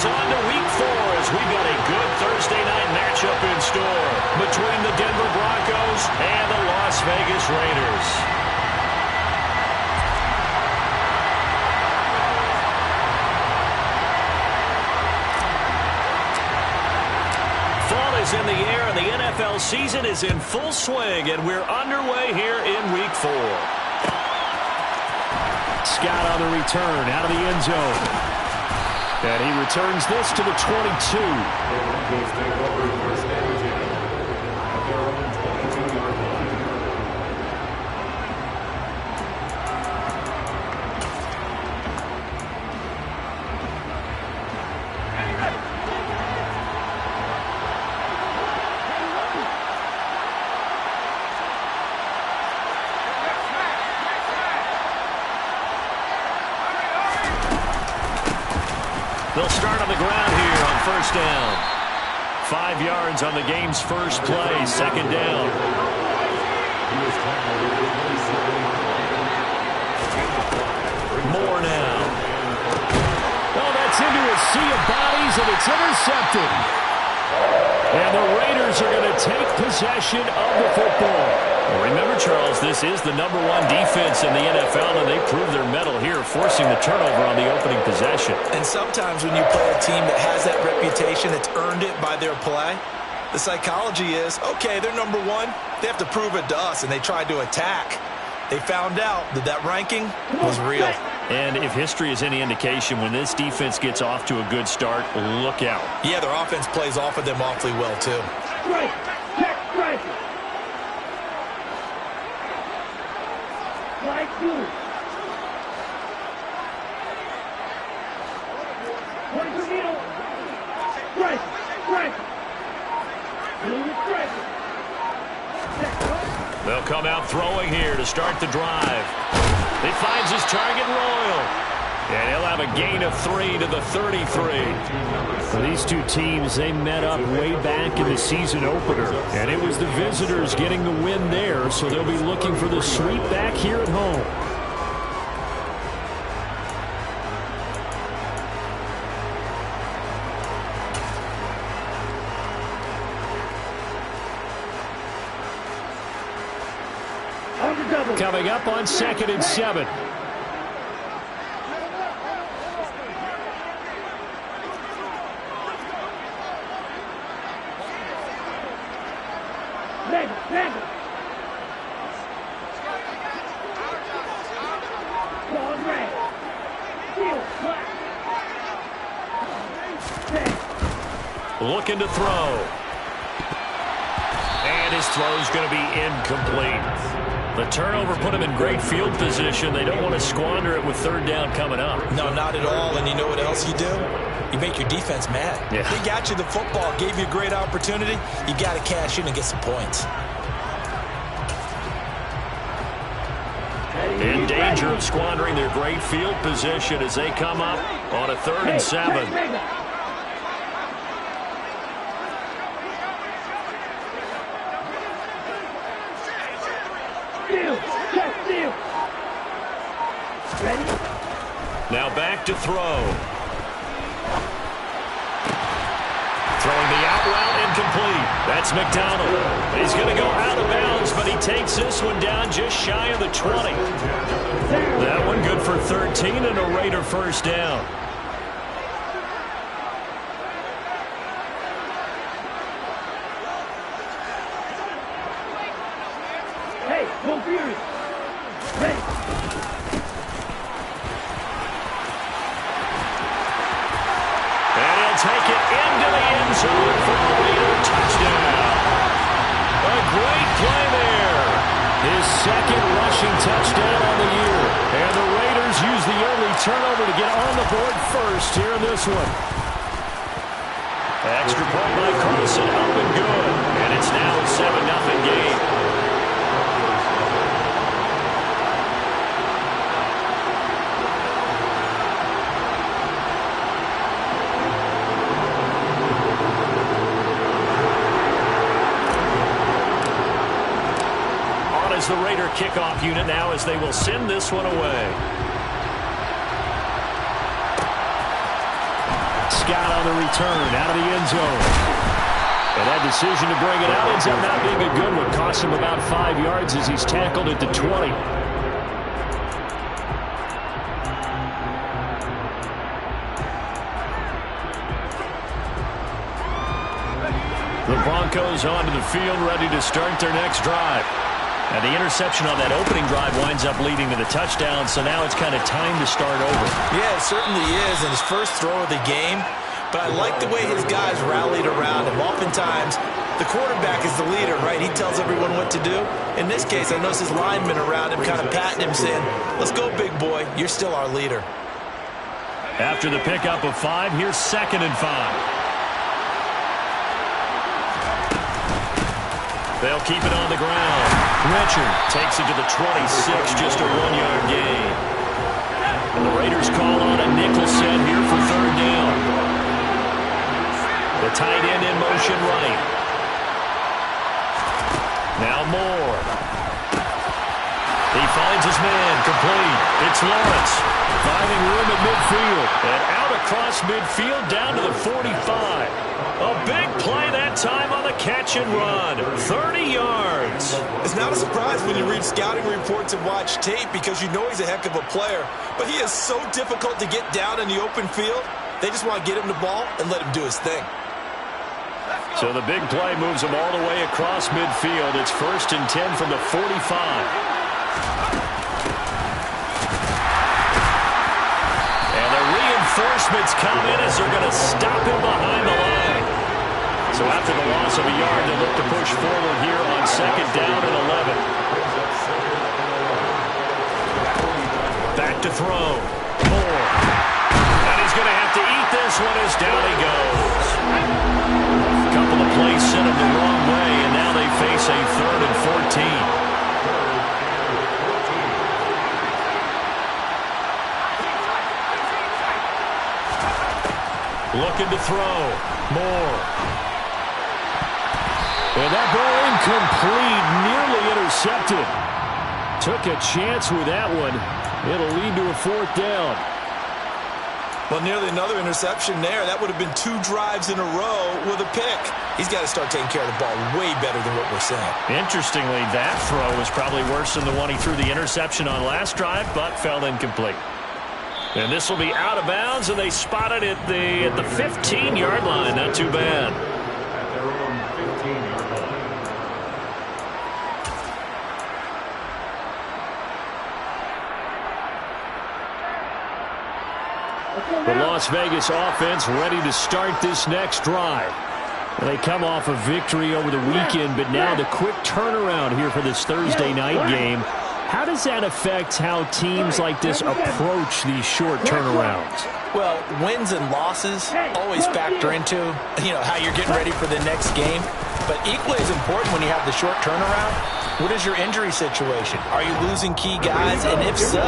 On to week 4 as we've got a good Thursday night matchup in store between the Denver Broncos and the Las Vegas Raiders. Fall is in the air and the NFL season is in full swing, and we're underway here in week 4. Scott on the return out of the end zone. And he returns this to the 22. They'll start on the ground here on first down. 5 yards on the game's first play, second down. More now. Oh, that's into a sea of bodies, and it's intercepted. And the Raiders are going to take possession of the football. Remember, Charles, this is the #1 defense in the NFL, and they prove their mettle here, forcing the turnover on the opening possession. And sometimes when you play a team that has that reputation, that's earned it by their play, the psychology is, okay, they're #1. They have to prove it to us, and they tried to attack. They found out that that ranking was real. And if history is any indication, when this defense gets off to a good start, look out. Yeah, their offense plays off of them awfully well, too. Right. Check. Right. Like you. 22 meters. Right. They'll come out throwing here to start the drive. He finds his target, Royal. And he'll have a gain of 3 to the 33. Well, these two teams, they met up way back in the season opener. And it was the visitors getting the win there, so they'll be looking for the sweep back here at home. Coming up on 2nd and 7. Looking to throw. And his throw's going to be incomplete. The turnover put him in great field position. They don't want to squander it with 3rd down coming up. No, not at all. And you know what else you do? You make your defense mad. Yeah. They got you the football, gave you a great opportunity. You got to cash in and get some points. In danger of squandering their great field position as they come up on a 3rd and 7. Now back to throw. Throwing the out route, incomplete. That's McDonald. He's going to go out of bounds, but he takes this one down just shy of the 20. That one good for 13 and a Raider first down. Hey, go Fury. Ready. Take it into the end zone for a Raider touchdown. A great play there. His 2nd rushing touchdown on the year. And the Raiders use the early turnover to get on the board first here in this one. Extra point by Carlson, up and good. And it's now a 7-0 game. The Raider kickoff unit now as they will send this one away. Scott on the return out of the end zone. And that decision to bring it out ends up not being a good one. Costs him about 5 yards as he's tackled at the 20. The Broncos onto the field, ready to start their next drive. And the interception on that opening drive winds up leading to the touchdown, so now it's kind of time to start over. Yeah, it certainly is, and his first throw of the game. But I like the way his guys rallied around him. Oftentimes, the quarterback is the leader, right? He tells everyone what to do. In this case, I noticed his linemen around him kind of patting him, saying, let's go, big boy. You're still our leader. After the pickup of 5, here's 2nd and 5. They'll keep it on the ground. Richard takes it to the 26, just a 1-yard gain. And the Raiders call on a nickel set here for 3rd down. The tight end in motion right. Now Moore. He finds his man, complete. It's Lawrence. Finding room at midfield. And out across midfield down to the 45. A big play that time on the catch and run. 30 yards. It's not a surprise when you read scouting reports and watch tape because you know he's a heck of a player. But he is so difficult to get down in the open field. They just want to get him the ball and let him do his thing. So the big play moves him all the way across midfield. It's 1st and 10 from the 45. And the reinforcements come in as they're going to stop him behind the line. So after the loss of a yard, they look to push forward here on 2nd down and 11. Back to throw. Moore. And he's going to have to eat this one as down he goes. A couple of plays sent him the wrong way, and now they face a 3rd and 14. Looking to throw. Moore. And that ball incomplete, nearly intercepted. Took a chance with that one. It'll lead to a 4th down. Well, nearly another interception there. That would have been 2 drives in a row with a pick. He's got to start taking care of the ball way better than what we're saying. Interestingly, that throw was probably worse than the one he threw the interception on last drive, but fell incomplete. And this will be out of bounds, and they spot it at the 15-yard line. Not too bad. The Las Vegas offense ready to start this next drive. They come off a victory over the weekend, but now the quick turnaround here for this Thursday night game. How does that affect how teams like this approach these short turnarounds? Well, wins and losses always factor into, how you're getting ready for the next game. But equally as important when you have the short turnaround, what is your injury situation? Are you losing key guys? And if so,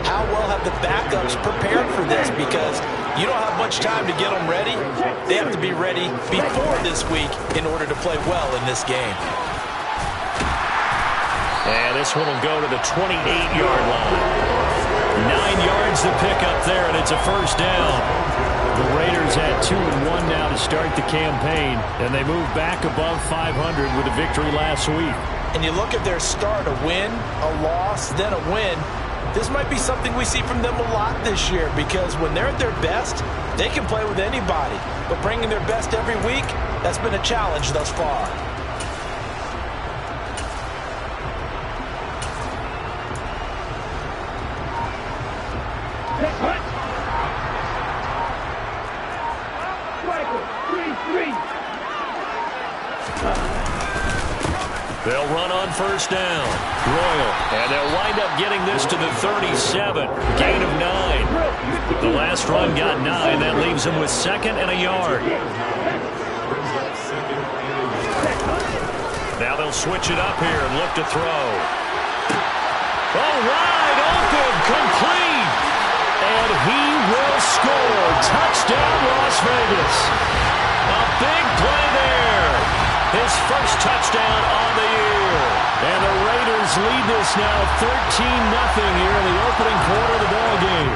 how well have the backups prepared for this? Because you don't have much time to get them ready. They have to be ready before this week in order to play well in this game. And this one will go to the 28-yard line. 9 yards to pick up there, and it's a 1st down. The Raiders had 2-1 now to start the campaign, and they move back above 500 with a victory last week. And you look at their start, a win, a loss, then a win. This might be something we see from them a lot this year because when they're at their best, they can play with anybody. But bringing their best every week, that's been a challenge thus far. They'll run on 1st down. Royal, and they'll wind up getting this to the 37. Gain of 9. The last run got 9. That leaves them with 2nd and a yard. Now they'll switch it up here and look to throw. Oh, wide open, complete. And he will score. Touchdown, Las Vegas. A big play there. His first touchdown on the year. And the Raiders lead this now 13-0 here in the opening quarter of the ball game.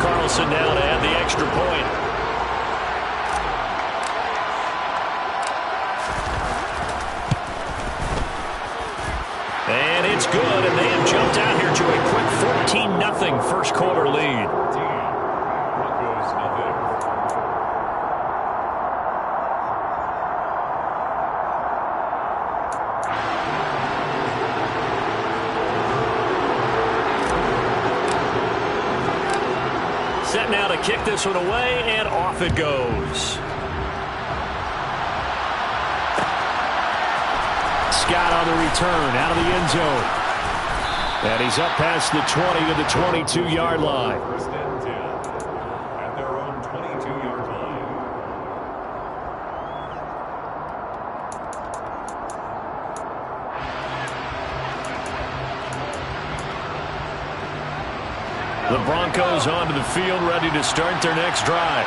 Carlson now to add the extra point. They've jumped out here to a quick 14-0 first quarter lead. Set now to kick this one away, and off it goes. Scott on the return, out of the end zone. And he's up past the 20 to the 22-yard line. First and 10 at their own 22-yard line. The Broncos onto the field, ready to start their next drive.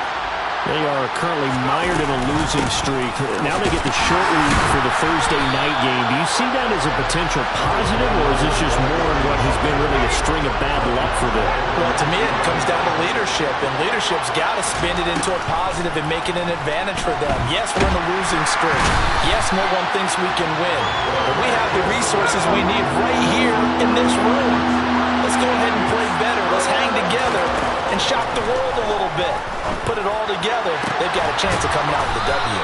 They are currently mired in a losing streak. Now they get the short week for the Thursday night game. Do you see that as a potential positive, or is this just more of what has been really a string of bad luck for them? Well, to me, it comes down to leadership, and leadership's got to spin it into a positive and make it an advantage for them. Yes, we're in a losing streak. Yes, no one thinks we can win. But we have the resources we need right here in this room. Let's go ahead and play better. Let's hang together and shock the world a little bit. Put it all together. They've got a chance of coming out with a W.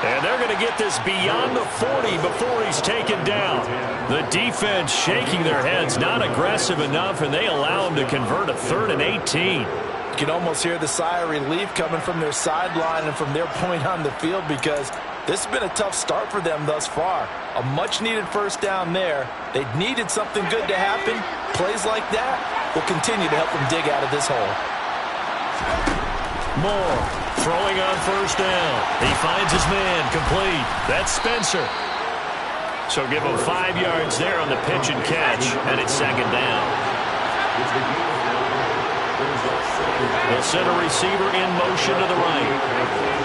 And they're going to get this beyond the 40 before he's taken down. The defense shaking their heads, not aggressive enough, and they allow him to convert a 3rd and 18. You can almost hear the sigh of relief coming from their sideline and from their point on the field, because this has been a tough start for them thus far. A much-needed first down there. They needed something good to happen. Plays like that will continue to help them dig out of this hole. Moore throwing on first down. He finds his man, complete. That's Spencer. So give him 5 yards there on the pitch and catch, and it's second down. They'll send a receiver in motion to the right.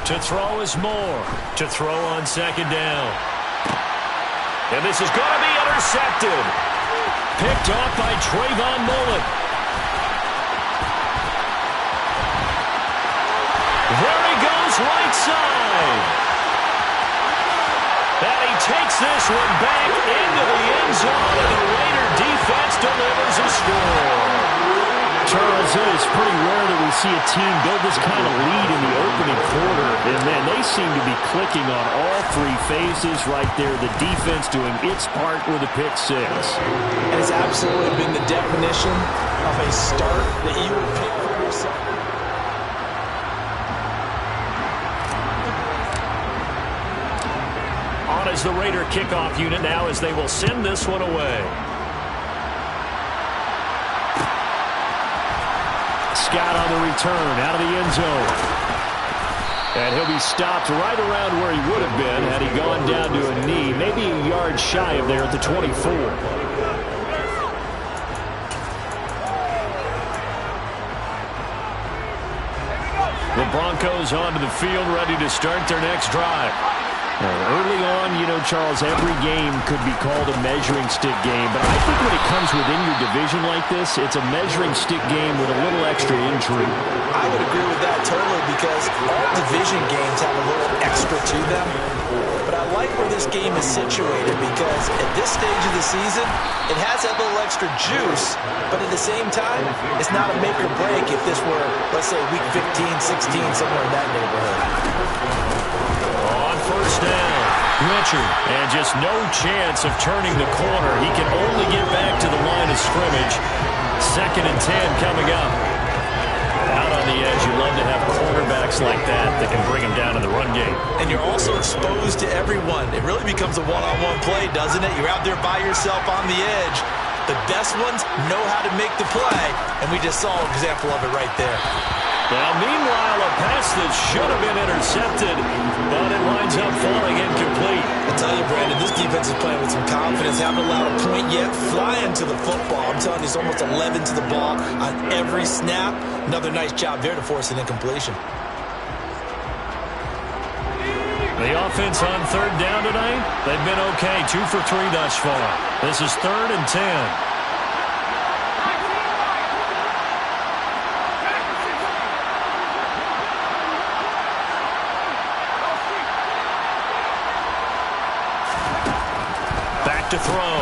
To throw is Moore. To throw on second down. And this is going to be intercepted. Picked off by Trayvon Mullen. There he goes, right side. And he takes this one back into the end zone, and the Raider defense delivers a score. Charles, it is pretty rare that we see a team build this kind of lead in the opening quarter, and man, they seem to be clicking on all 3 phases right there. The defense doing its part with a pick 6. And it's absolutely been the definition of a start that you would pick for yourself. On as the Raider kickoff unit now, as they will send this one away. Scott on the return, out of the end zone. And he'll be stopped right around where he would have been had he gone down to a knee, maybe a yard shy of there at the 24. The Broncos onto the field, ready to start their next drive. Early on, you know, Charles, every game could be called a measuring stick game, but I think when it comes within your division like this, it's a measuring stick game with a little extra intrigue. I would agree with that totally, because all division games have a little extra to them. But I like where this game is situated, because at this stage of the season, it has that little extra juice, but at the same time, it's not a make or break if this were, let's say, week 15, 16, somewhere in that neighborhood. First down, Richard, and just no chance of turning the corner. He can only get back to the line of scrimmage. 2nd and 10 coming up. Out on the edge, you love to have cornerbacks like that can bring him down in the run game. And you're also exposed to everyone. It really becomes a one-on-one play, doesn't it? You're out there by yourself on the edge. The best ones know how to make the play, and we just saw an example of it right there. Now, meanwhile, a pass that should have been intercepted, but it winds up falling incomplete. I tell you, Brandon, this defense is playing with some confidence. Haven't allowed a point yet. Flying to the football. I'm telling you, it's almost 11 to the ball on every snap. Another nice job there to force an incompletion. The offense on 3rd down tonight, they've been okay. 2 for 3 thus far. This is 3rd and 10. to throw.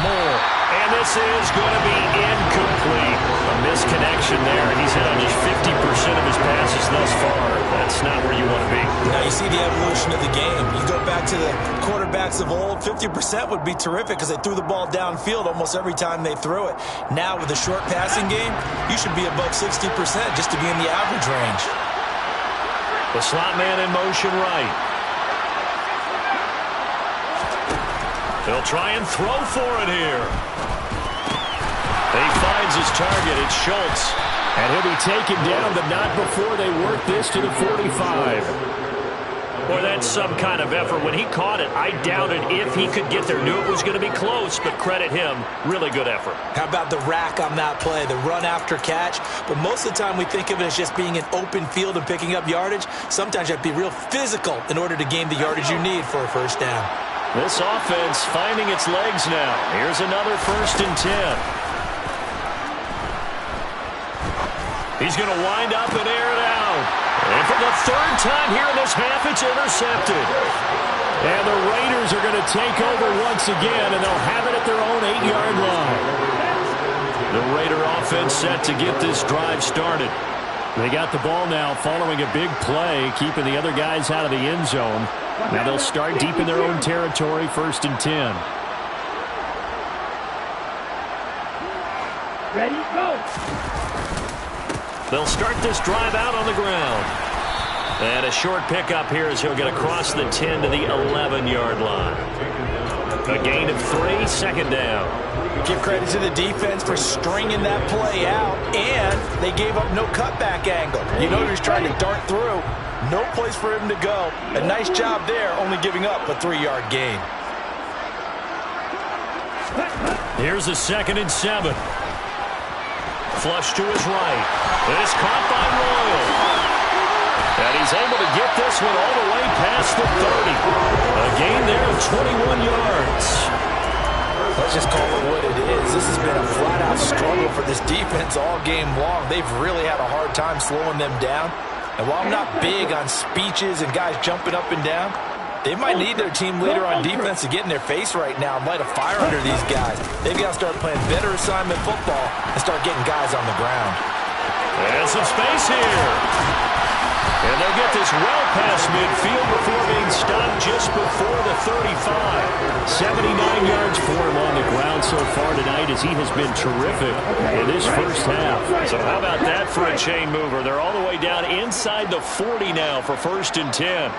More. And this is going to be incomplete. A misconnection there. He's hit on just 50% of his passes thus far. That's not where you want to be. Now you see the evolution of the game. You go back to the quarterbacks of old, 50% would be terrific because they threw the ball downfield almost every time they threw it. Now with a short passing game, you should be above 60% just to be in the average range. The slot man in motion right. They'll try and throw for it here. He finds his target. It's Schultz. And he'll be taken down, but not before they work this to the 45. Boy, that's some kind of effort. When he caught it, I doubted if he could get there. Knew it was going to be close, but credit him. Really good effort. How about the rack on that play, the run after catch? But most of the time we think of it as just being an open field and picking up yardage. Sometimes you have to be real physical in order to gain the yardage you need for a first down. This offense finding its legs now. Here's another 1st and 10. He's going to wind up and air it out. And for the 3rd time here in this half, it's intercepted. And the Raiders are going to take over once again, and they'll have it at their own 8-yard line. The Raider offense set to get this drive started. They got the ball now following a big play, keeping the other guys out of the end zone. Now they'll start deep in their own territory, 1st and 10. Ready, go! They'll start this drive out on the ground. And a short pickup here as he'll get across the 10 to the 11-yard line. A gain of 3, 2nd down. Give credit to the defense for stringing that play out, and they gave up no cutback angle. You know he was trying to dart through. No place for him to go. A nice job there, only giving up a 3-yard gain. Here's a 2nd and 7. Flush to his right. It's caught by Royal. And he's able to get this one all the way past the 30. A gain there of 21 yards. Let's just call it what it is. This has been a flat-out struggle for this defense all game long. They've really had a hard time slowing them down. And while I'm not big on speeches and guys jumping up and down, they might need their team leader on defense to get in their face right now and light a fire under these guys. They've got to start playing better assignment football and start getting guys on the ground. And some space here. And they'll get this well past midfield before being stopped just before the 35. 79 yards for him on the ground so far tonight as he has been terrific in this first half. So how about that for a chain mover? They're all the way down inside the 40 now for 1st and 10.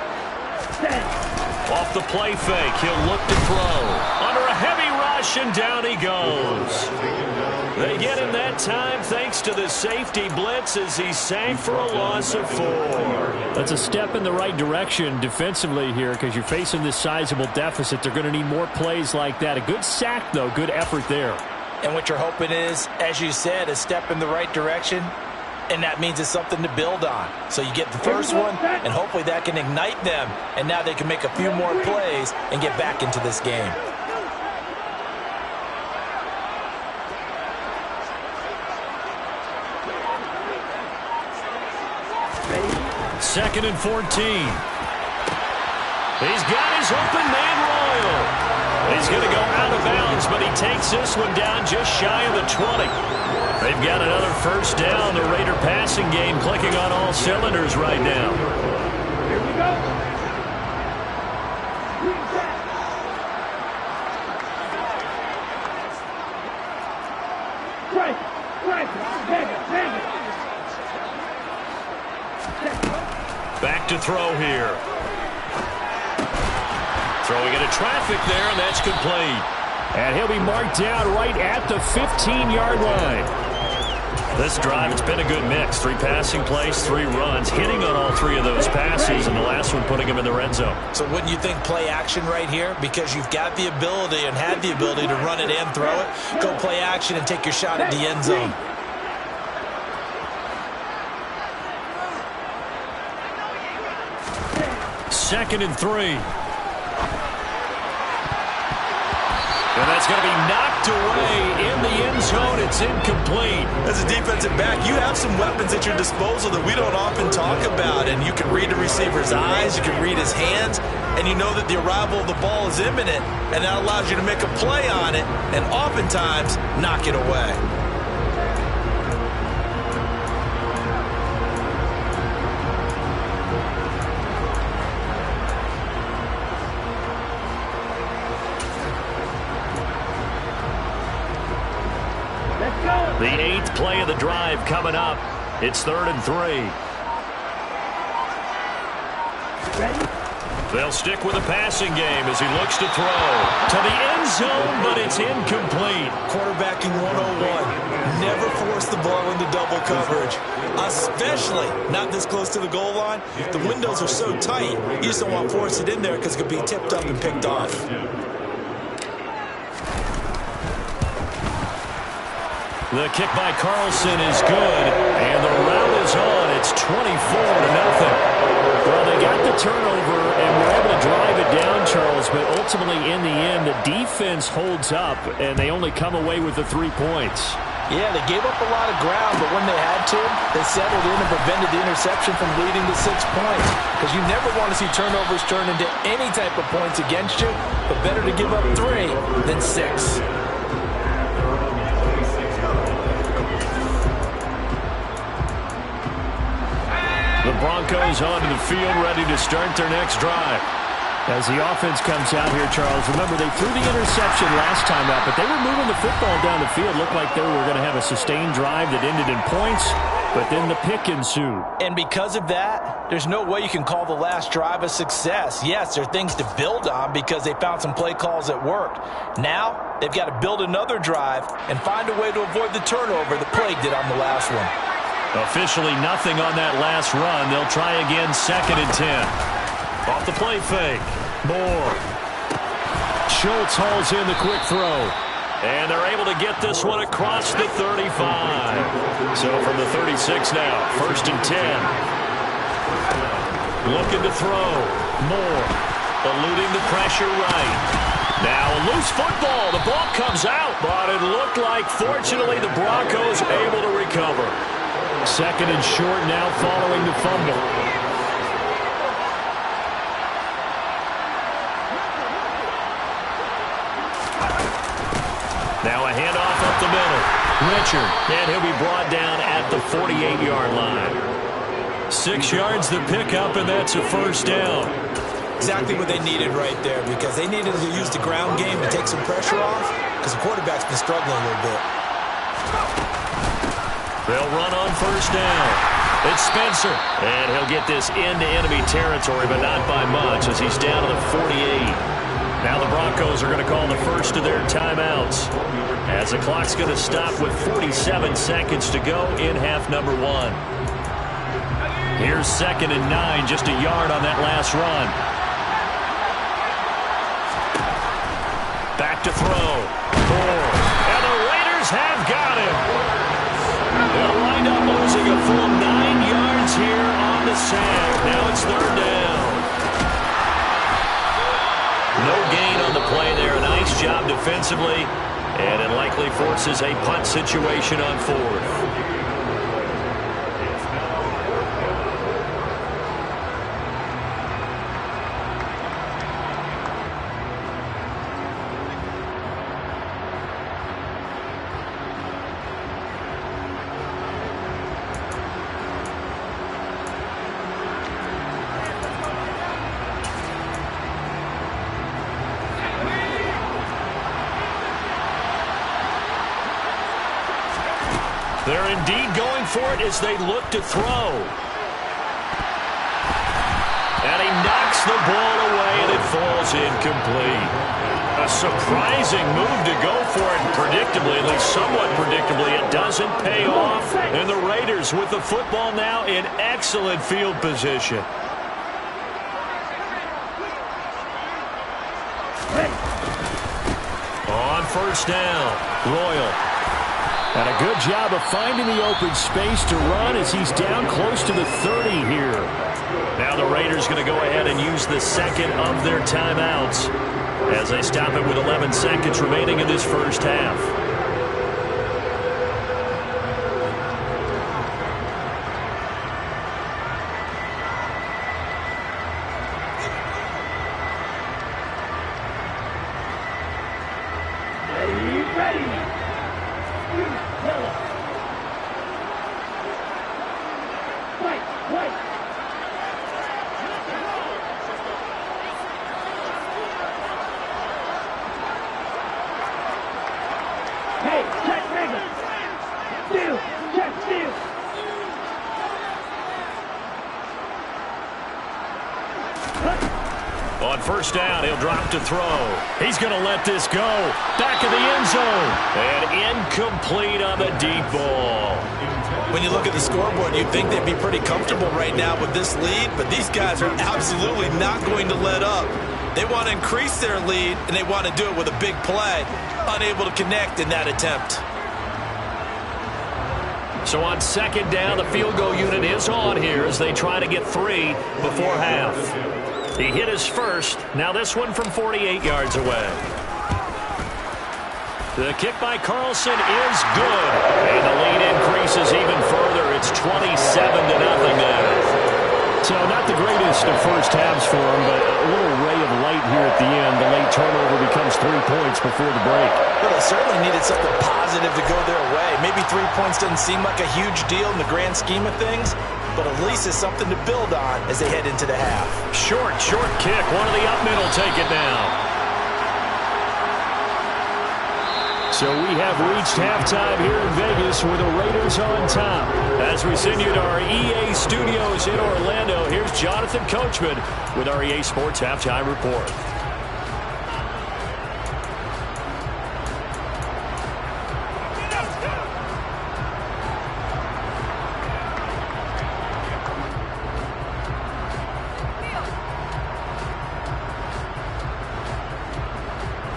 Off the play fake, he'll look to throw. Under a heavy rush, and down he goes. They get him that time thanks to the safety blitz as he sank for a loss of 4. That's a step in the right direction defensively here because you're facing this sizable deficit. They're going to need more plays like that. A good sack, though. Good effort there. And what you're hoping is, as you said, a step in the right direction. And that means it's something to build on. So you get the first one, and hopefully that can ignite them. And now they can make a few more plays and get back into this game. Second and 14. He's got his open man, Royal. He's going to go out of bounds, but he takes this one down just shy of the 20. They've got another first down. The Raider passing game clicking on all cylinders right now. Here we go. Strike. Back to throw here. Throwing into traffic there, and that's complete. And he'll be marked down right at the 15-yard line. This drive, it's been a good mix. 3 passing plays, 3 runs, hitting on all 3 of those passes, and the last one putting him in the red zone. So wouldn't you think play action right here? Because you've got the ability and had the ability to run it and throw it. Go play action and take your shot at the end zone. Second and 3. And that's going to be knocked away in the end zone. zone. It's incomplete. As a defensive back, you have some weapons at your disposal that we don't often talk about. And you can read the receiver's eyes, you can read his hands, and you know that the arrival of the ball is imminent. And that allows you to make a play on it and oftentimes knock it away. The 8th play of the drive coming up. It's 3rd and 3. They'll stick with the passing game as he looks to throw to the end zone, but it's incomplete. Quarterbacking 101. Never force the ball into double coverage, especially not this close to the goal line. The windows are so tight, you just don't want to force it in there because it could be tipped up and picked off. The kick by Carlson is good, and the route is on. It's 24-0. Well, they got the turnover, and were able to drive it down, Charles, but ultimately in the end, the defense holds up, and they only come away with the 3 points. Yeah, they gave up a lot of ground, but when they had to, they settled in and prevented the interception from leading to 6 points. Because you never want to see turnovers turn into any type of points against you, but better to give up 3 than 6. The Broncos onto the field, ready to start their next drive. As the offense comes out here, Charles, remember they threw the interception last time out, but they were moving the football down the field. Looked like they were going to have a sustained drive that ended in points, but then the pick ensued. And because of that, there's no way you can call the last drive a success. Yes, there are things to build on because they found some play calls that worked. Now, they've got to build another drive and find a way to avoid the turnover that Plague did on the last one. Officially nothing on that last run. They'll try again, 2nd and 10. Off the play fake. Moore. Schultz hauls in the quick throw. And they're able to get this one across the 35. So from the 36 now, 1st and 10. Looking to throw. Moore. Eluding the pressure right. Now a loose football. The ball comes out, but it looked like, fortunately, the Broncos able to recover. 2nd and short now following the fumble. Now a handoff up the middle. Richard, and he'll be brought down at the 48-yard line. 6 yards to pick up, and that's a 1st down. Exactly what they needed right there, because they needed to use the ground game to take some pressure off, because the quarterback's been struggling a little bit. They'll run on 1st down. It's Spencer. And he'll get this into enemy territory, but not by much, as he's down to the 48. Now the Broncos are going to call the first of their timeouts, as the clock's going to stop with 47 seconds to go in half number 1. Here's 2nd and 9, just a yard on that last run. Back to throw. Moore. And the Raiders have got him. They'll wind up losing a full 9 yards here on the sack. Now it's 3rd down. No gain on the play there. Nice job defensively. And it likely forces a punt situation on 4th. They're indeed going for it as they look to throw. And he knocks the ball away, and it falls incomplete. A surprising move to go for it, predictably, at least somewhat predictably. It doesn't pay off, and the Raiders with the football now in excellent field position. On 1st down, Royal. And a good job of finding the open space to run as he's down close to the 30 here. Now the Raiders going to go ahead and use the 2nd of their timeouts as they stop it with 11 seconds remaining in this 1st half. Ready. Yellow. White. White. Hey, check Vegas. Steal. Check steal. On first down, he'll drop to throw. He's going to let this go. Back of the end zone. And incomplete on the deep ball. When you look at the scoreboard, you'd think they'd be pretty comfortable right now with this lead, but these guys are absolutely not going to let up. They want to increase their lead, and they want to do it with a big play. Unable to connect in that attempt. So on second down, the field goal unit is on here as they try to get 3 before half. He hit his first. Now this one from 48 yards away. The kick by Carlson is good. And the lead increases even further. It's 27-0 now. So not the greatest of first halves for him, but a little ray of light here at the end. The late turnover becomes 3 points before the break. Well, they certainly needed something positive to go their way. Maybe 3 points doesn't seem like a huge deal in the grand scheme of things, but at least it's something to build on as they head into the half. Short kick. One of the up middle take it now. So we have reached halftime here in Vegas with the Raiders on top. As we send you to our EA studios in Orlando, here's Jonathan Coachman with our EA Sports Halftime Report.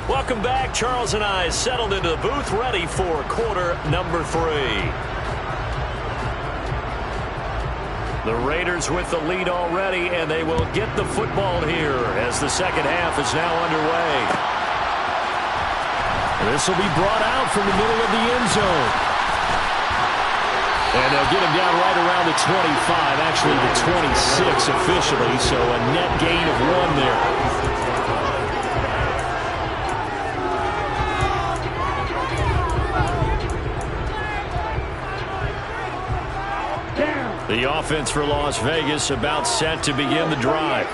Welcome back. Charles and I settled into the booth, ready for quarter number 3. The Raiders with the lead already, and they will get the football here as the second half is now underway. This will be brought out from the middle of the end zone. And they'll get him down right around the 25, actually the 26 officially, so a net gain of 1 there. The offense for Las Vegas about set to begin the drive.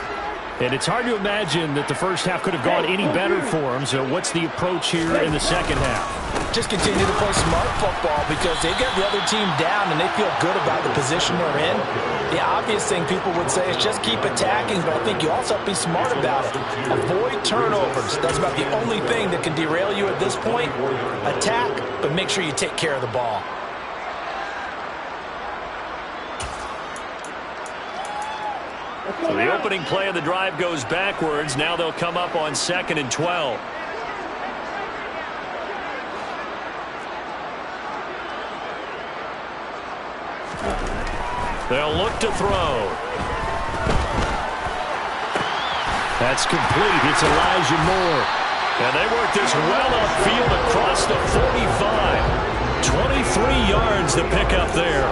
And it's hard to imagine that the first half could have gone any better for them. So what's the approach here in the second half? Just continue to play smart football because they get the other team down and they feel good about the position they're in. The obvious thing people would say is just keep attacking, but I think you also have to be smart about it. Avoid turnovers. That's about the only thing that can derail you at this point. Attack, but make sure you take care of the ball. So the opening play of the drive goes backwards. Now they'll come up on 2nd and 12. They'll look to throw. That's complete. It's Elijah Moore. And they work this well upfield across the 45. 23 yards to pick up there.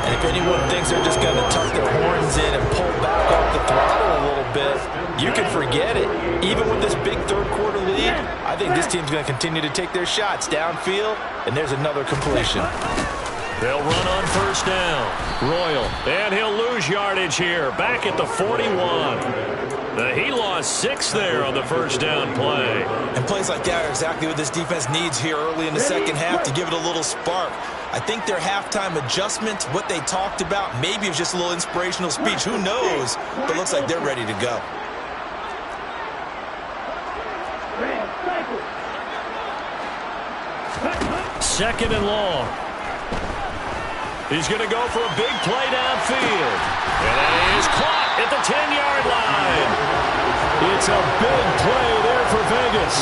And if anyone thinks they're just going to tuck their horns in and pull back off the throttle a little bit, you can forget it. Even with this big third-quarter lead, I think this team's going to continue to take their shots downfield, and there's another completion. They'll run on first down. Royal, and he'll lose yardage here, back at the 41. He lost 6 there on the first down play. And plays like that are exactly what this defense needs here early in the second half to give it a little spark. I think their halftime adjustment, what they talked about, maybe it was just a little inspirational speech. Who knows? But it looks like they're ready to go. Second and long. He's going to go for a big play downfield. And he is caught at the 10-yard line. It's a big play there for Vegas.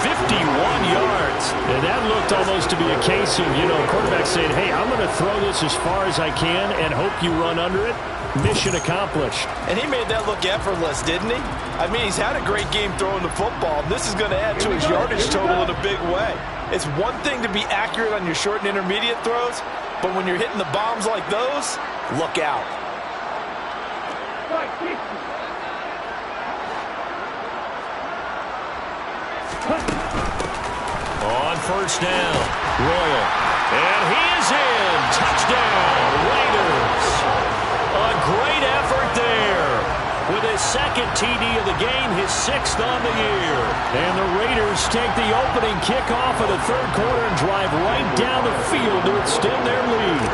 51 yards. And that looked almost to be a case of, quarterback saying, hey, I'm going to throw this as far as I can and hope you run under it. Mission accomplished. And he made that look effortless, didn't he? I mean, he's had a great game throwing the football. This is going to add to his yardage total in a big way. It's one thing to be accurate on your short and intermediate throws, but when you're hitting the bombs like those, look out. On first down, Royal. And he is in. Touchdown, Raiders. A great effort there. With his second TD of the game, his sixth on the year. And the Raiders take the opening kickoff of the third quarter and drive right down the field to extend their lead.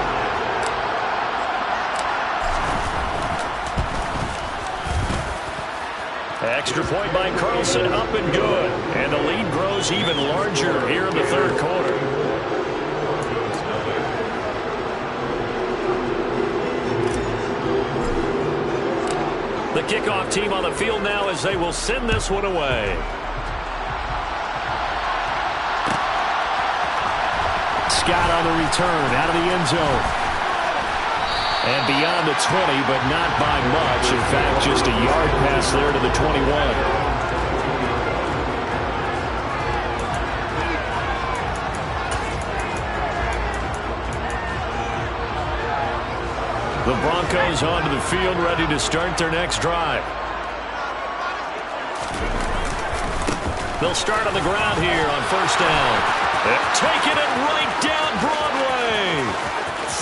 Extra point by Carlson, up and good. And the lead grows even larger here in the third quarter. The kickoff team on the field now as they will send this one away. Scott on the return out of the end zone. And beyond the 20, but not by much. In fact, just a yard pass there to the 21. The Broncos onto the field, ready to start their next drive. They'll start on the ground here on first down. They're taking it right down Broadway.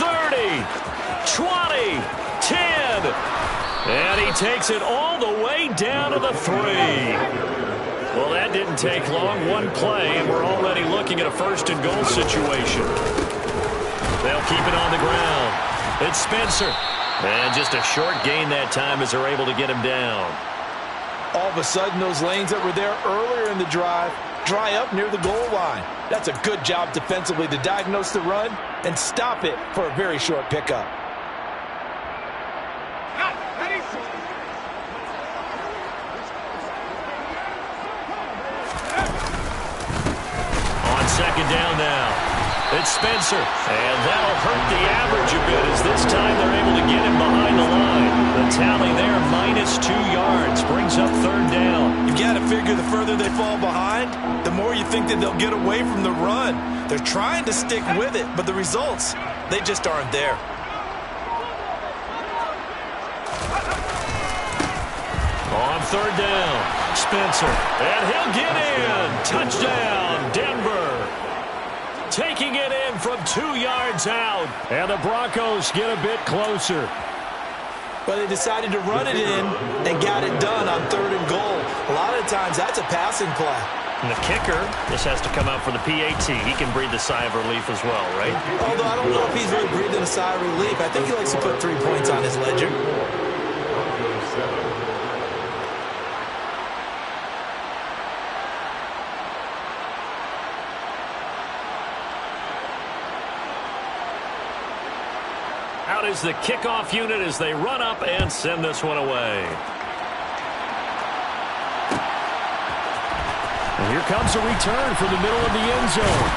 30. 20, 10, and he takes it all the way down to the 3. Well, that didn't take long. One play, and we're already looking at a first and goal situation. They'll keep it on the ground. It's Spencer. And just a short gain that time as they're able to get him down. All of a sudden, those lanes that were there earlier in the drive dry up near the goal line. That's a good job defensively to diagnose the run and stop it for a very short pickup. Second down now. It's Spencer. And that'll hurt the average a bit as this time they're able to get him behind the line. The tally there, -2 yards, brings up third down. You've got to figure the further they fall behind, the more you think that they'll get away from the run. They're trying to stick with it, but the results, they just aren't there. On third down, Spencer. And he'll get in. Touchdown, Denver. Taking it in from 2 yards out. And the Broncos get a bit closer. But they decided to run it in and got it done on third and goal. A lot of times that's a passing play. And the kicker, this has to come out for the PAT. He can breathe a sigh of relief as well, right? Although I don't know if he's really breathing a sigh of relief. I think he likes to put 3 points on his ledger. Out is the kickoff unit as they run up and send this one away. And here comes a return from the middle of the end zone.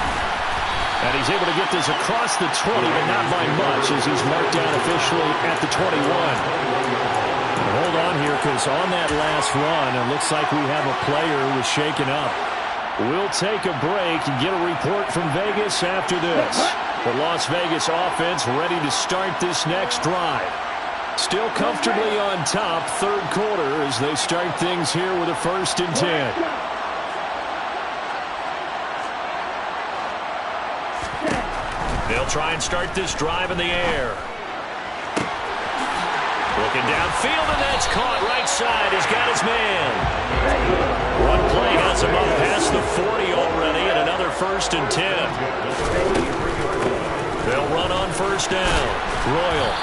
And he's able to get this across the 20, but not by much as he's marked down officially at the 21. And hold on here, because on that last run, it looks like we have a player who was shaken up. We'll take a break and get a report from Vegas after this. The Las Vegas offense ready to start this next drive. Still comfortably on top, third quarter, as they start things here with a 1st and 10. They'll try and start this drive in the air. Looking downfield, and that's caught right side. He's got his man. One play has him up past the 40 already, and another 1st and 10. They'll run on first down. Royal.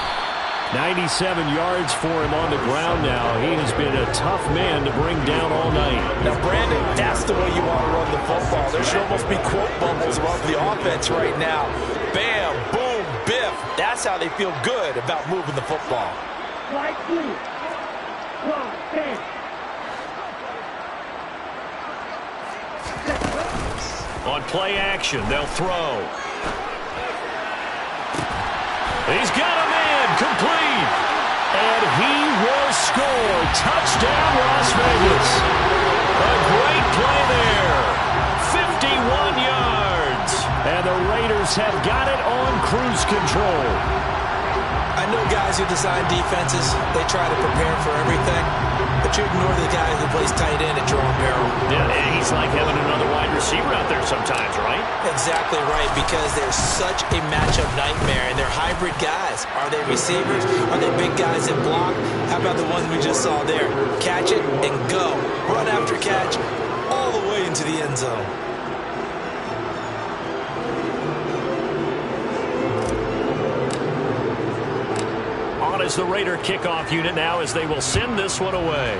97 yards for him on the ground now. He has been a tough man to bring down all night. Now, Brandon, that's the way you want to run the football. There should almost be quote bubbles above the offense right now. Bam, boom, biff. That's how they feel good about moving the football. Right, please. 1, 10. On play action, they'll throw. He's got a man, complete. And he will score. Touchdown, Las Vegas. A great play there. 51 yards. And the Raiders have got it on cruise control. I know guys who design defenses, they try to prepare for everything, but you ignore the guy who plays tight end at Jerome Barrow. Yeah, and he's like having another wide receiver out there sometimes, right? Exactly right, because they're such a matchup nightmare, and they're hybrid guys. Are they receivers? Are they big guys that block? How about the ones we just saw there? Catch it and go. Run after catch all the way into the end zone. On is the Raider kickoff unit now as they will send this one away.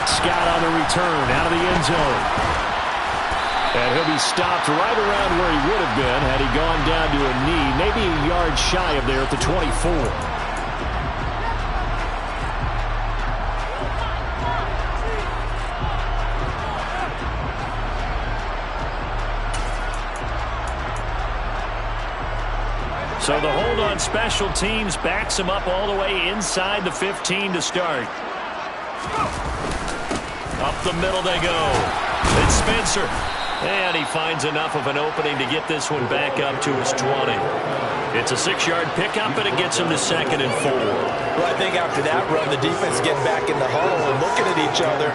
Scott on the return out of the end zone. And he'll be stopped right around where he would have been had he gone down to a knee, maybe a yard shy of there at the 24. So the hold on special teams backs him up all the way inside the 15 to start. Up the middle they go. It's Spencer. And he finds enough of an opening to get this one back up to his 20. It's a 6-yard pickup, and it gets him to 2nd and 4. Well, I think after that run, the defense is getting back in the huddle and looking at each other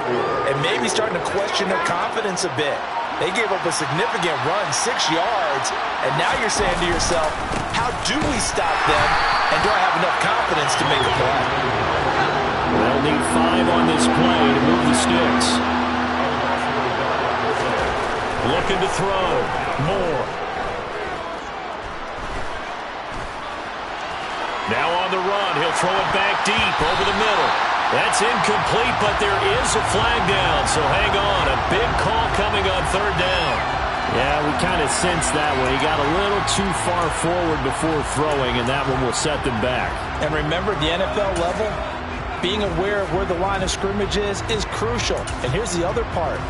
and maybe starting to question their confidence a bit. They gave up a significant run, 6 yards, and now you're saying to yourself, how do we stop them, and do I have enough confidence to make a play? They'll need 5 on this play to move the sticks. Looking to throw. Moore. Now on the run. He'll throw it back deep over the middle. That's incomplete, but there is a flag down, so hang on. A big call coming on 3rd down. Yeah, we kind of sensed that one. He got a little too far forward before throwing, and that one will set them back. And remember, the NFL level, being aware of where the line of scrimmage is crucial. And here's the other part.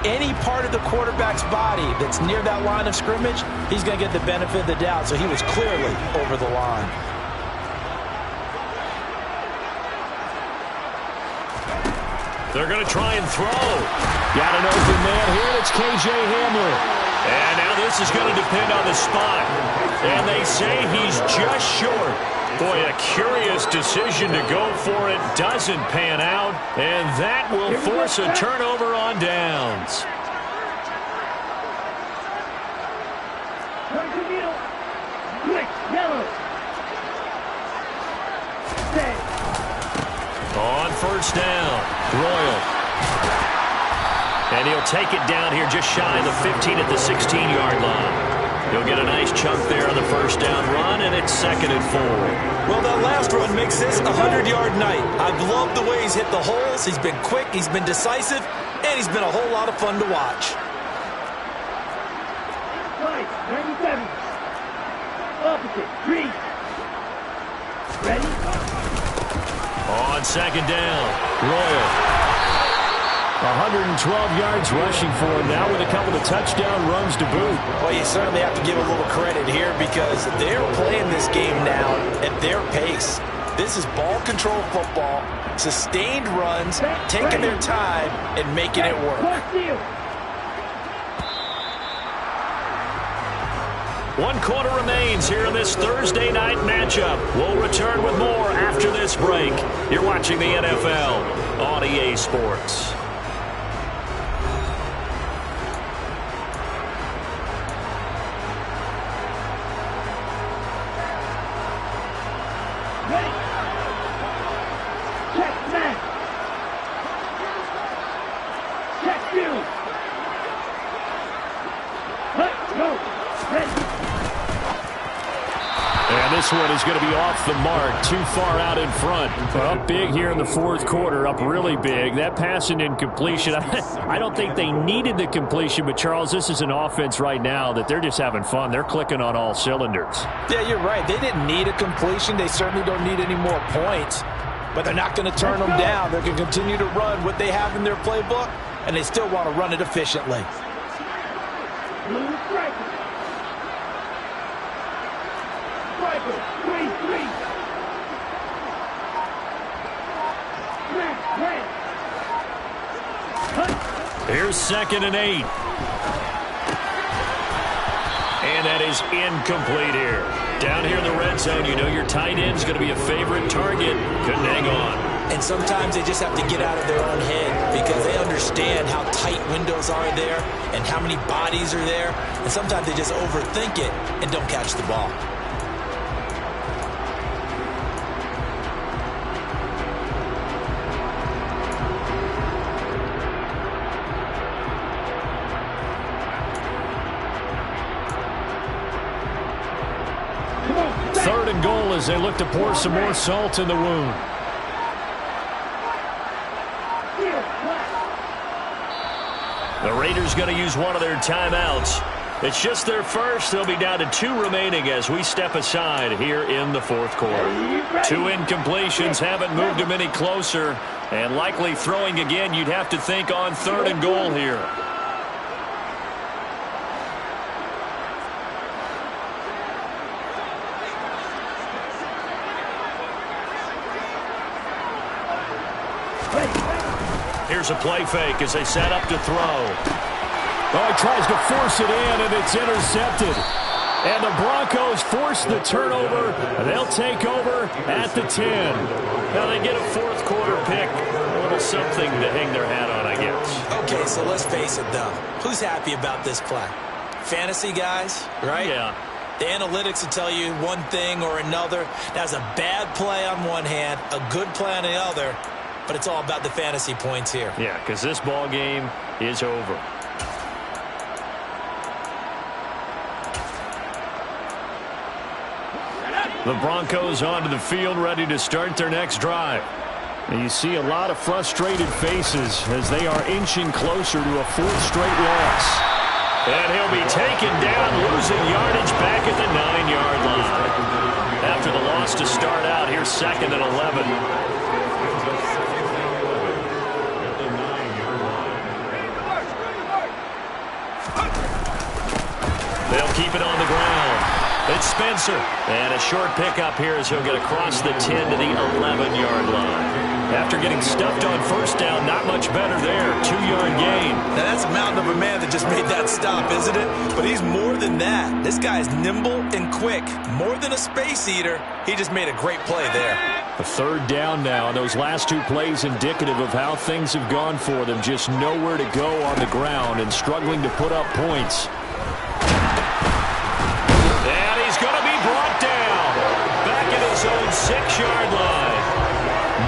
Any part of the quarterback's body that's near that line of scrimmage, he's going to get the benefit of the doubt, so he was clearly over the line. They're going to try and throw. Got an open man here. It's K.J. Hamler. And now this is going to depend on the spot. And they say he's just short. Boy, a curious decision to go for it. Doesn't pan out. And that will force a turnover on downs. On 1st down, Royal. And he'll take it down here just shy of the 15 at the 16-yard line. He'll get a nice chunk there on the 1st down run, and it's 2nd and 4. Well, that last run makes this a 100-yard night. I've loved the way he's hit the holes. He's been quick, he's been decisive, and he's been a whole lot of fun to watch. 97. Opposite. 3. Ready? On 2nd down, Royal. 112 yards rushing for him now with a couple of touchdown runs to boot. Well, you certainly have to give a little credit here because they're playing this game now at their pace. This is ball control football, sustained runs, taking their time and making it work. 1 quarter remains here in this Thursday night matchup. We'll return with more after this break. You're watching the NFL on EA Sports. Ready? Check man. Check you. Let's go. Ready? And this one is going to be off the mark, too far out in front. Up big here in the 4th quarter, up really big. That pass and incompletion, I don't think they needed the completion, but Charles, this is an offense right now that they're just having fun. They're clicking on all cylinders. Yeah, you're right. They didn't need a completion. They certainly don't need any more points, but they're not going to turn them down. They're going to continue to run what they have in their playbook, and they still want to run it efficiently. Blue striker. Striker. 3-3. Red. Here's 2nd and 8. And that is incomplete here. Down here in the red zone, you know your tight end's going to be a favorite target. Couldn't hang on. And sometimes they just have to get out of their own head because they understand how tight windows are there and how many bodies are there. And sometimes they just overthink it and don't catch the ball. Third and goal as they look to pour some more salt in the wound. The Raiders going to use one of their timeouts. It's just their first. They'll be down to 2 remaining as we step aside here in the fourth quarter. 2 incompletions haven't moved them any closer. And likely throwing again, you'd have to think on third and goal here. Here's a play fake as they set up to throw. Oh, he tries to force it in, and it's intercepted. And the Broncos force the turnover. They'll take over at the 10. Now they get a fourth quarter pick. A little something to hang their hat on, I guess. Okay, so let's face it, though. Who's happy about this play? Fantasy guys, right? Yeah. The analytics will tell you one thing or another. That's a bad play on one hand, a good play on the other. But it's all about the fantasy points here. Yeah, because this ball game is over. The Broncos onto the field, ready to start their next drive. And you see a lot of frustrated faces as they are inching closer to a 4th straight loss. And he'll be taken down, losing yardage back at the 9-yard line. After the loss to start out, here's 2nd and 11. They'll keep it on the ground. It's Spencer. And a short pickup here as he'll get across the 10 to the 11-yard line. After getting stuffed on first down, not much better there. 2-yard gain. Now that's a mountain of a man that just made that stop, isn't it? But he's more than that. This guy's nimble and quick. More than a space eater. He just made a great play there. A 3rd down now, and those last 2 plays indicative of how things have gone for them. Just nowhere to go on the ground and struggling to put up points. And he's going to be brought down. Back at his own 6-yard line.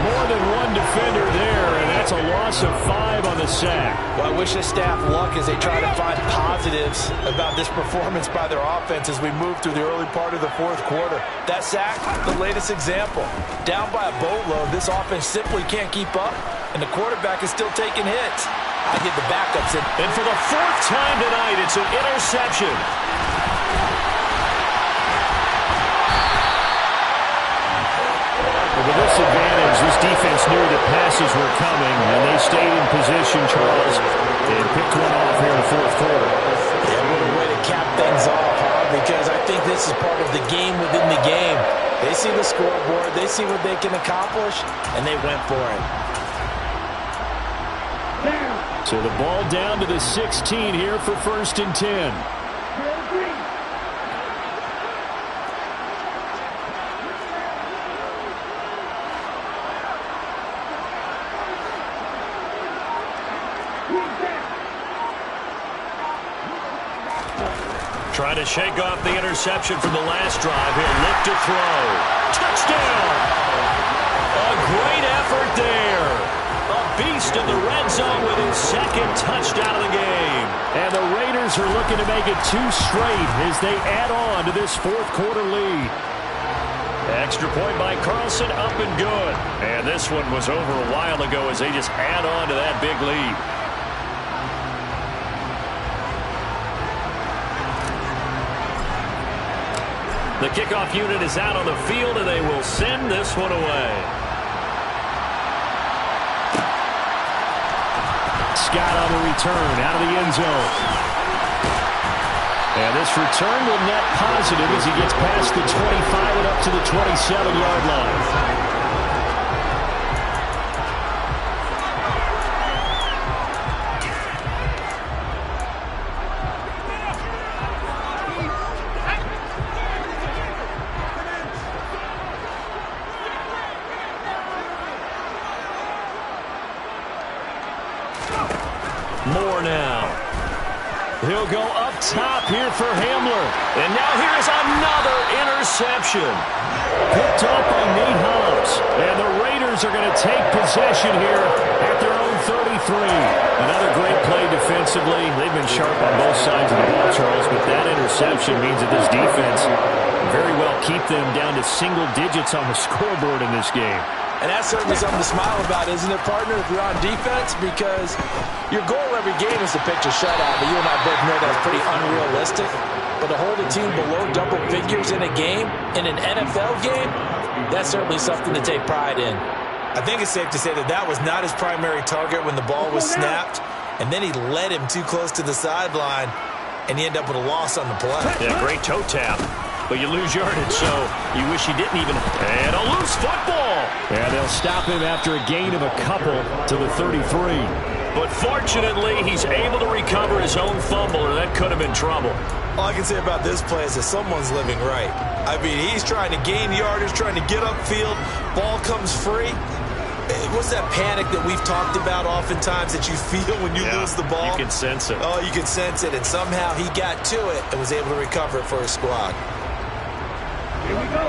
More than one defender there, and that's a loss of 5 on the sack. Well, I wish the staff luck as they try to find positives about this performance by their offense as we move through the early part of the fourth quarter. That sack, the latest example. Down by a boatload, this offense simply can't keep up, and the quarterback is still taking hits. I get the backups in. And for the 4th time tonight, it's an interception. With this advantage, this defense knew that passes were coming, and they stayed in position, Charles, and picked one off here in the fourth quarter. Yeah, what a way to cap things off, huh? Because I think this is part of the game within the game. They see the scoreboard, they see what they can accomplish, and they went for it. So the ball down to the 16 here for 1st and 10. Trying to shake off the interception from the last drive. He'll look to throw. Touchdown! A great effort there. A beast in the red zone with his 2nd touchdown of the game. And the Raiders are looking to make it 2 straight as they add on to this fourth quarter lead. Extra point by Carlson, up and good. And this one was over a while ago as they just add on to that big lead. The kickoff unit is out on the field, and they will send this one away. Scott on the return, out of the end zone. And this return will net positive as he gets past the 25 and up to the 27-yard line. More now. He'll go up top here for Hamler. And now here's another interception. Picked off by Nate Hobbs. And the Raiders are going to take possession here at their own 33. Another great play defensively. They've been sharp on both sides of the ball, Charles, but that interception means that this defense very well keep them down to single digits on the scoreboard in this game. And that's certainly something to smile about, isn't it, partner, if you're on defense? Because your goal every game is to pitch a shutout. But you and I both know that's pretty unrealistic. But to hold a team below double figures in a game, in an NFL game, that's certainly something to take pride in. I think it's safe to say that that was not his primary target when the ball was snapped. And then he led him too close to the sideline, and he ended up with a loss on the play. Yeah, great toe tap. But you lose yardage, so you wish he didn't even. And a loose football. And they'll stop him after a gain of a couple to the 33. But fortunately, he's able to recover his own fumble, or that could have been trouble. All I can say about this play is that someone's living right. I mean, he's trying to gain yardage, trying to get upfield. Ball comes free. What's that panic that we've talked about oftentimes that you feel when you lose the ball? You can sense it. Oh, you can sense it. And somehow he got to it and was able to recover it for his squad.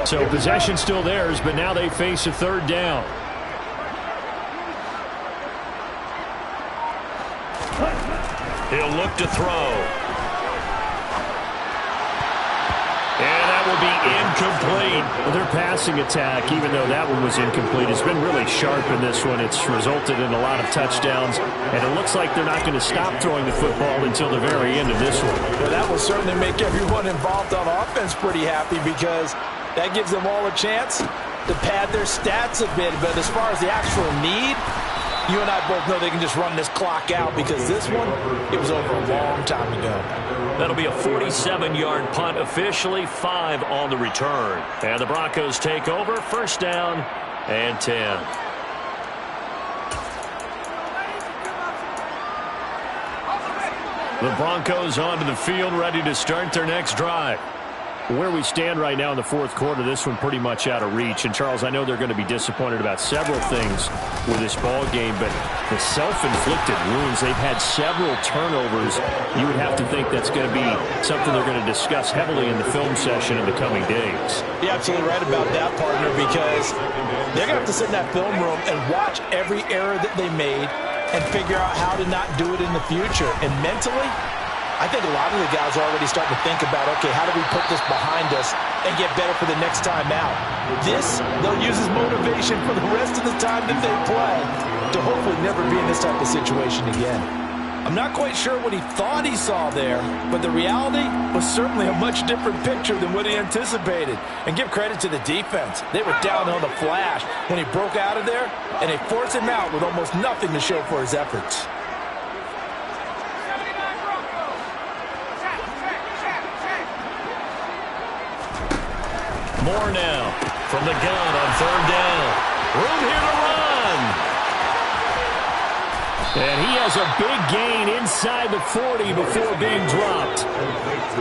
So possession still theirs, but now they face a third down. He'll look to throw. And that will be incomplete. Well, their passing attack, even though that one was incomplete, has been really sharp in this one. It's resulted in a lot of touchdowns, and it looks like they're not going to stop throwing the football until the very end of this one. Well, that will certainly make everyone involved on offense pretty happy because that gives them all a chance to pad their stats a bit. But as far as the actual need, you and I both know they can just run this clock out because this one, it was over a long time ago. That'll be a 47-yard punt, officially 5 on the return. And the Broncos take over, first down and 10. The Broncos onto the field, ready to start their next drive. Where we stand right now in the fourth quarter, this one pretty much out of reach. And, Charles, I know they're going to be disappointed about several things with this ball game, but the self-inflicted wounds, they've had several turnovers. You would have to think that's going to be something they're going to discuss heavily in the film session in the coming days. You're absolutely right about that, partner, because they're going to have to sit in that film room and watch every error that they made and figure out how to not do it in the future. And mentally, I think a lot of the guys are already starting to think about, okay, how do we put this behind us and get better for the next time out? This, they'll use as motivation for the rest of the time that they play to hopefully never be in this type of situation again. I'm not quite sure what he thought he saw there, but the reality was certainly a much different picture than what he anticipated. And give credit to the defense. They were down on the flash when he broke out of there, and they forced him out with almost nothing to show for his efforts. More now from the gun on third down. Room here to run. And he has a big gain inside the 40 before being dropped.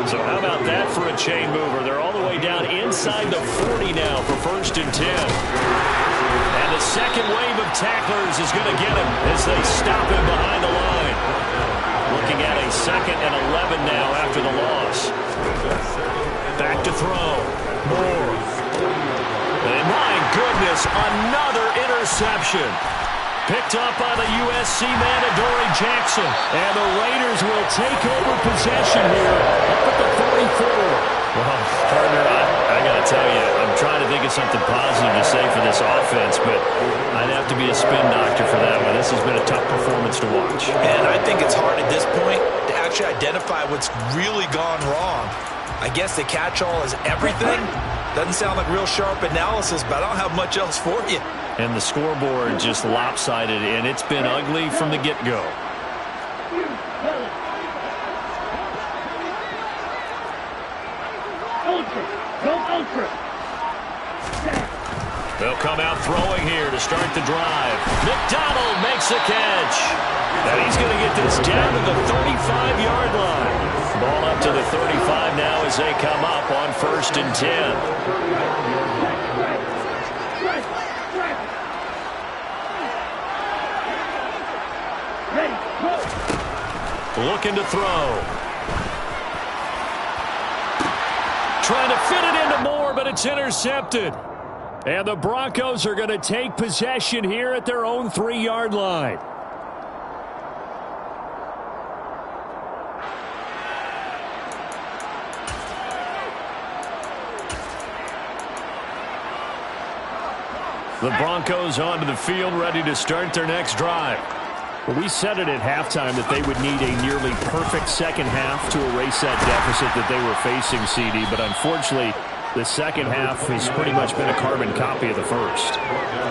So how about that for a chain mover? They're all the way down inside the 40 now for first and 10. And the second wave of tacklers is going to get him as they stop him behind the line. Looking at a second and 11 now after the loss. Back to throw. More. And my goodness, another interception. Picked up by the USC man, Adoree Jackson. And the Raiders will take over possession here up at the 44. Well, partner, I got to tell you, I'm trying to think of something positive to say for this offense, but I'd have to be a spin doctor for that one. This has been a tough performance to watch. And I think it's hard at this point to actually identify what's really gone wrong. I guess the catch-all is everything. Doesn't sound like real sharp analysis, but I don't have much else for you. And the scoreboard just lopsided, and it's been ugly from the get-go. They'll come out throwing here to start the drive. McDonald makes a catch. And he's going to get this down to the 35-yard line. Ball up to the 35 now as they come up on first and 10. Looking to throw. Trying to fit it into Moore, but it's intercepted. And the Broncos are going to take possession here at their own 3-yard line. The Broncos onto the field, ready to start their next drive. Well, we said it at halftime that they would need a nearly perfect second half to erase that deficit that they were facing, CD. But unfortunately, the second half has pretty much been a carbon copy of the first.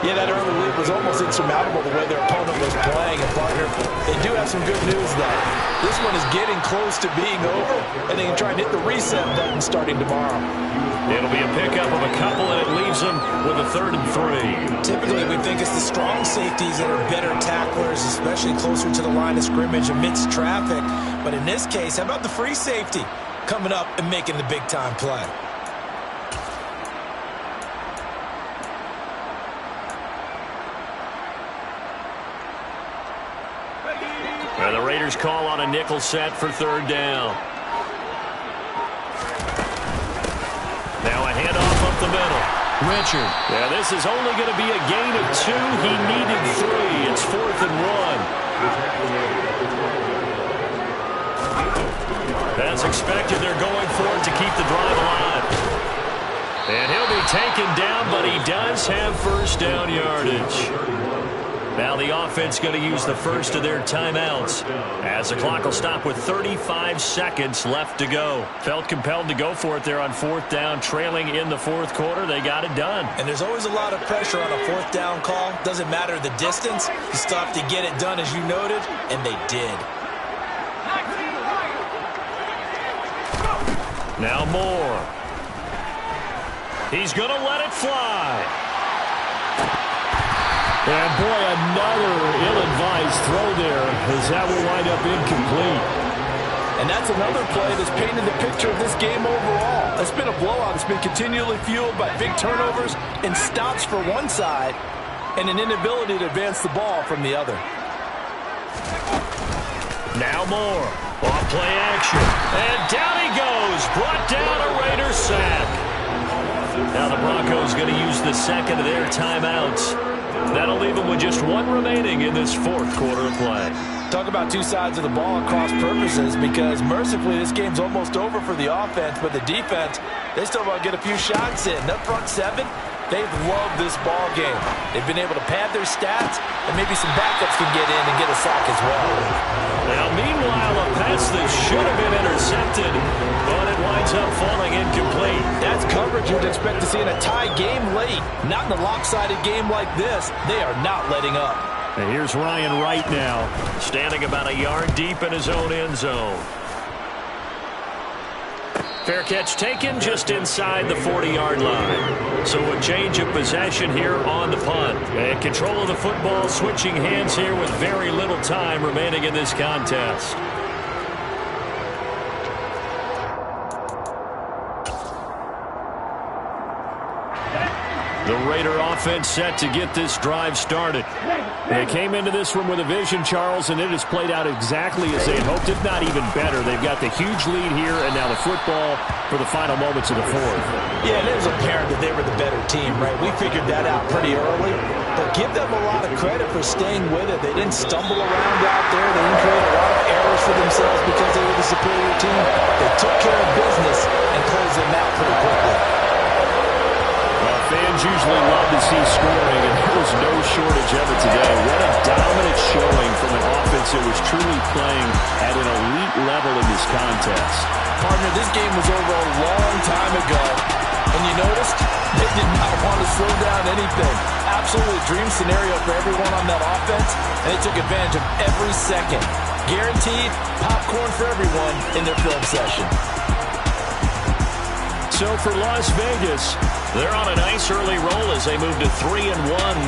Yeah, that early lead was almost insurmountable the way their opponent was playing. And, partner, they do have some good news, though. This one is getting close to being over, and they can try and hit the reset button starting tomorrow. It'll be a pickup of a couple, and it leaves them with a 3rd and 3. Typically, we think it's the strong safeties that are better tacklers, especially closer to the line of scrimmage amidst traffic. But in this case, how about the free safety coming up and making the big-time play? And the Raiders call on a nickel set for 3rd down. Now a handoff up the middle. Richard. Yeah, this is only going to be a gain of 2. He needed 3. It's 4th and 1. As expected, they're going for it to keep the drive alive. And he'll be taken down, but he does have 1st down yardage. Now the offense going to use the first of their timeouts as the clock will stop with 35 seconds left to go. Felt compelled to go for it there on 4th down, trailing in the 4th quarter. They got it done. And there's always a lot of pressure on a 4th down call. Doesn't matter the distance. You still have to get it done, as you noted, and they did. Now Moore. He's going to let it fly. And boy, another ill-advised throw there, as that will wind up incomplete. And that's another play that's painted the picture of this game overall. It's been a blowout. It's been continually fueled by big turnovers and stops for one side and an inability to advance the ball from the other. Now Moore. Off play action. And down he goes. Brought down a Raiders sack. Now the Broncos going to use the second of their timeouts. That'll leave them with just 1 remaining in this 4th quarter of play. Talk about two sides of the ball at cross purposes, because mercifully this game's almost over for the offense, but the defense, they still want to get a few shots in. That front 7, they've loved this ball game. They've been able to pad their stats, and maybe some backups can get in and get a sack as well. Now, meanwhile, a pass that should have been intercepted, but it winds up falling incomplete. That's coverage you'd expect to see in a tie game late. Not in a lopsided game like this. They are not letting up. And here's Ryan Wright now, standing about a yard deep in his own end zone. Fair catch taken just inside the 40-yard line. So a change of possession here on the punt. And control of the football, switching hands here with very little time remaining in this contest. The Raider offense set to get this drive started. They came into this one with a vision, Charles, and it has played out exactly as they had hoped, if not even better. They've got the huge lead here, and now the football for the final moments of the 4th. Yeah, it is apparent that they were the better team, right? We figured that out pretty early, but give them a lot of credit for staying with it. They didn't stumble around out there. They didn't create a lot of errors for themselves because they were the superior team. They took care of business and closed them out pretty quickly. Fans usually love to see scoring, and there was no shortage of it today. What a dominant showing from an offense that was truly playing at an elite level in this contest. Partner, this game was over a long time ago, and you noticed they did not want to slow down anything. Absolutely a dream scenario for everyone on that offense, and they took advantage of every second. Guaranteed popcorn for everyone in their film session. So for Las Vegas, they're on a nice early roll as they move to 3-1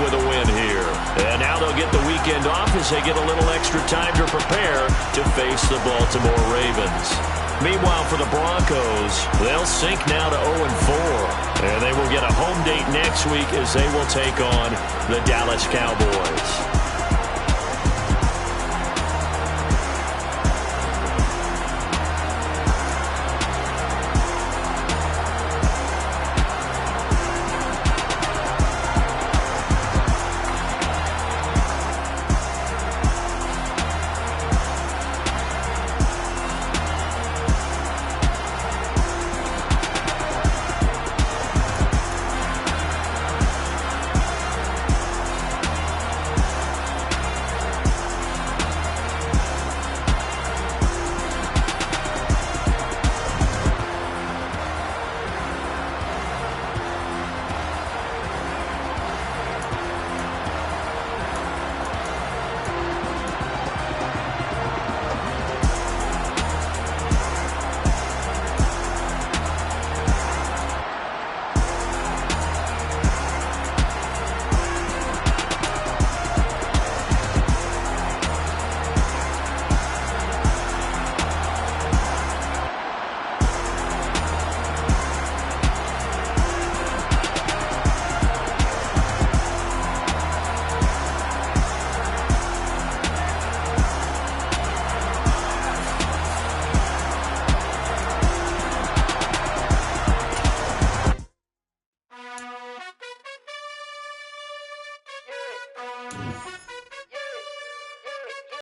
with a win here. And now they'll get the weekend off as they get a little extra time to prepare to face the Baltimore Ravens. Meanwhile, for the Broncos, they'll sink now to 0-4. And they will get a home date next week as they will take on the Dallas Cowboys.